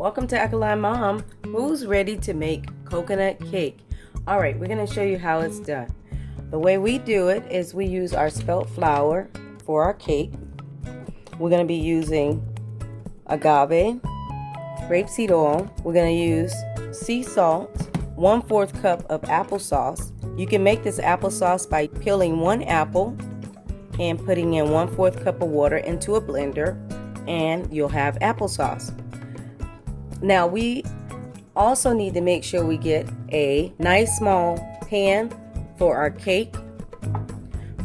Welcome to Alkaline Mom. Who's ready to make coconut cake? Alright, we're going to show you how it's done. The way we do it is we use our spelt flour for our cake. We're going to be using agave, grapeseed oil. We're going to use sea salt, 1/4 cup of applesauce. You can make this applesauce by peeling one apple and putting in 1/4 cup of water into a blender, and you'll have applesauce. Now we also need to make sure we get a nice small pan for our cake.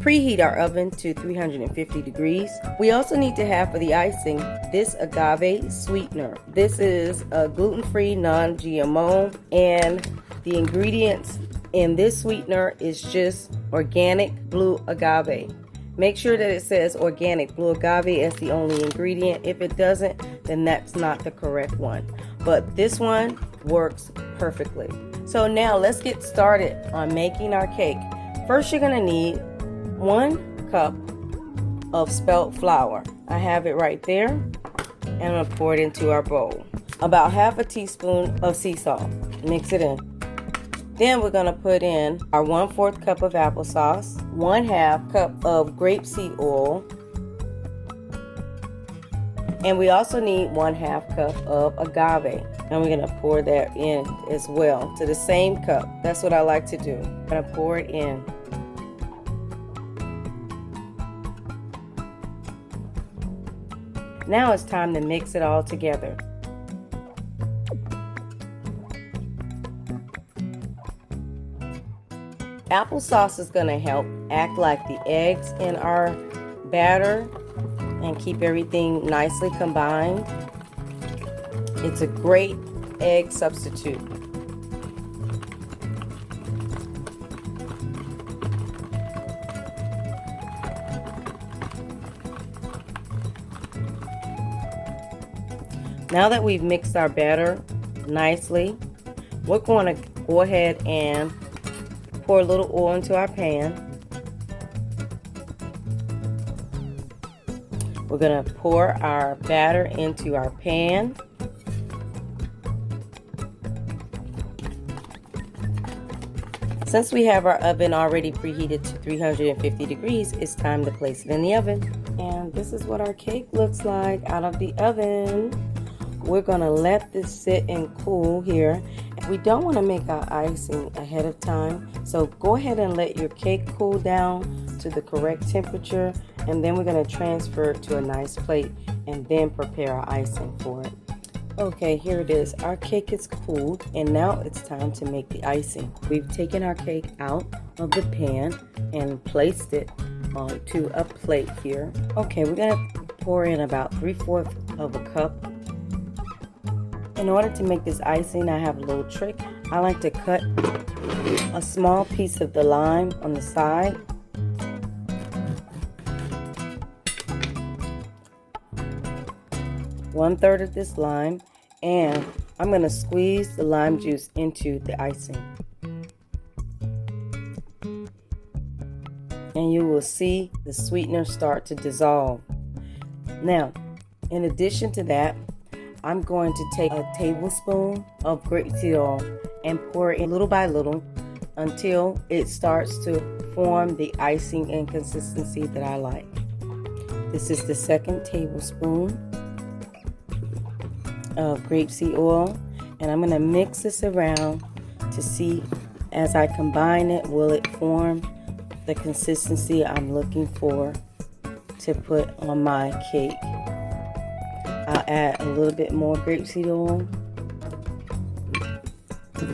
Preheat our oven to 350 degrees. We also need to have for the icing this agave sweetener. This is a gluten-free, non-GMO, and the ingredients in this sweetener is just organic blue agave. Make sure that it says organic blue agave as the only ingredient. If it doesn't, then that's not the correct one. But this one works perfectly. So now let's get started on making our cake. First, you're going to need 1 cup of spelt flour. I have it right there, and I'm going to pour it into our bowl. About 1/2 teaspoon of sea salt. Mix it in. Then we're going to put in our 1/4 cup of applesauce, 1/2 cup of grapeseed oil, and we also need 1/2 cup of agave. And we're going to pour that in as well to the same cup. That's what I like to do. I'm going to pour it in. Now it's time to mix it all together. Applesauce is going to help act like the eggs in our batter and keep everything nicely combined. It's a great egg substitute. Now that we've mixed our batter nicely, we're going to go ahead and pour a little oil into our pan. We're going to pour our batter into our pan. Since we have our oven already preheated to 350 degrees, it's time to place it in the oven. And this is what our cake looks like out of the oven. We're going to let this sit and cool here. We don't want to make our icing ahead of time, so go ahead and let your cake cool down to the correct temperature, and then we're going to transfer it to a nice plate and then prepare our icing for it. Okay, here it is. Our cake is cooled, and now it's time to make the icing. We've taken our cake out of the pan and placed it onto a plate here. Okay, we're going to pour in about 3/4 of a cup. In order to make this icing, I have a little trick. I like to cut a small piece of the lime on the side. One-third of this lime, and I'm going to squeeze the lime juice into the icing. And you will see the sweetener start to dissolve. Now, in addition to that, I'm going to take a tablespoon of grapeseed oil and pour it little by little until it starts to form the icing and consistency that I like. This is the 2nd tablespoon of grapeseed oil, and I'm going to mix this around to see as I combine it, will it form the consistency I'm looking for to put on my cake. I'll add a little bit more grapeseed oil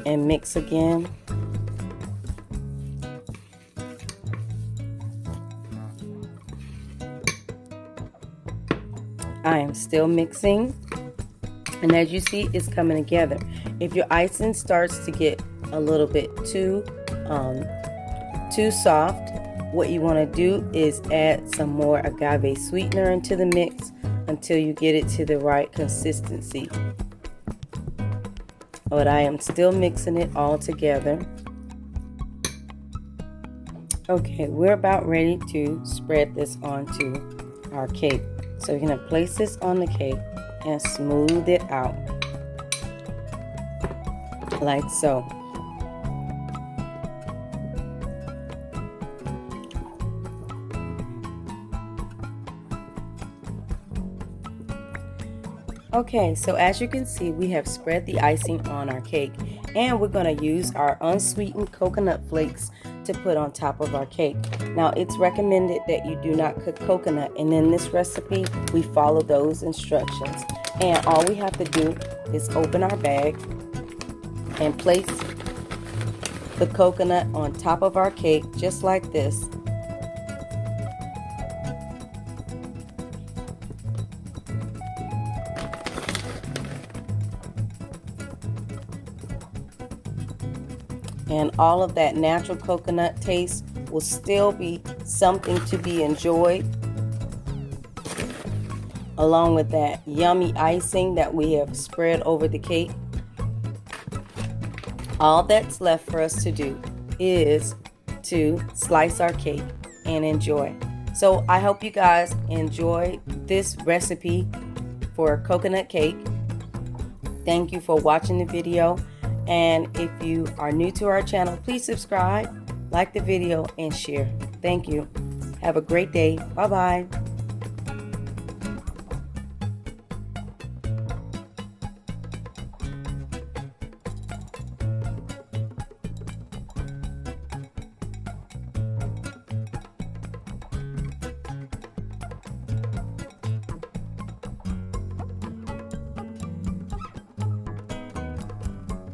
and mix again. I am still mixing, and as you see, it's coming together. If your icing starts to get a little bit too soft, what you want to do is add some more agave sweetener into the mix until you get it to the right consistency. But I am still mixing it all together. Okay, we're about ready to spread this onto our cake. So you're going to place this on the cake and smooth it out. like so. Okay, so as you can see, we have spread the icing on our cake, and we're going to use our unsweetened coconut flakes to put on top of our cake. Now, it's recommended that you do not cook coconut, and in this recipe, we follow those instructions. And all we have to do is open our bag and place the coconut on top of our cake, just like this. And all of that natural coconut taste will still be something to be enjoyed, along with that yummy icing that we have spread over the cake. All that's left for us to do is to slice our cake and enjoy. So I hope you guys enjoy this recipe for coconut cake. Thank you for watching the video. And if you are new to our channel, please subscribe, like the video, and share. Thank you. Have a great day. Bye-bye.